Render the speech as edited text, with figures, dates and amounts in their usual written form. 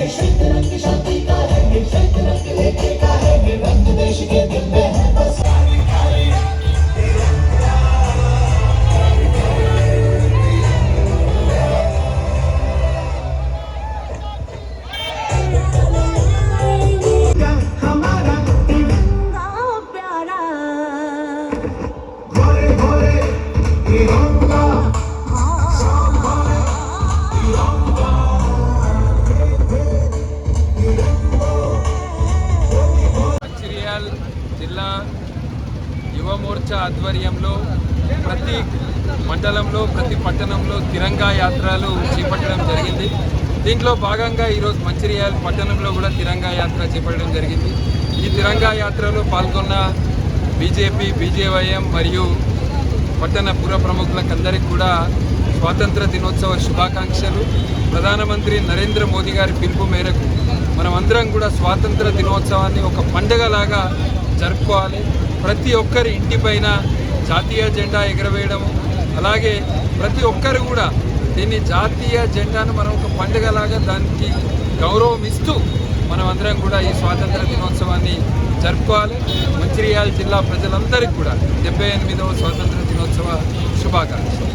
ये श्वेत रंग शांति का है, ये श्वेत रंग एकता का है, ये रंग देश के दिल में है बस। జిల్లా యువ మోర్చా ఆధ్వర్యంలో ప్రతి మండలంలో ప్రతి పట్టణంలో తిరంగా యాత్రలు చేపట్టడం జరిగింది. దీంట్లో భాగంగా ఈరోజు మంచిర్యాల పట్టణంలో కూడా తిరంగా యాత్ర చేపట్టడం జరిగింది. ఈ తిరంగా యాత్రలో పాల్గొన్న బీజేపీ, బీజేవైఎం మరియు పట్టణ పుర ప్రముఖులకందరికీ కూడా స్వాతంత్ర దినోత్సవ శుభాకాంక్షలు. ప్రధానమంత్రి నరేంద్ర మోదీ గారి పిలుపు మేరకు మనమందరం కూడా స్వాతంత్ర దినోత్సవాన్ని ఒక పండుగలాగా జరుపుకోవాలి. ప్రతి ఒక్కరి ఇంటిపైన జాతీయ జెండా ఎగరవేయడము, అలాగే ప్రతి ఒక్కరు కూడా దీన్ని జాతీయ జెండాను మనం ఒక పండుగలాగా దానికి గౌరవం ఇస్తూ మనమందరం కూడా ఈ స్వాతంత్ర దినోత్సవాన్ని జరుపుకోవాలి. మంచిర్యాల జిల్లా ప్రజలందరికీ కూడా 78వ స్వాతంత్ర దినోత్సవ శుభాకాంక్షలు.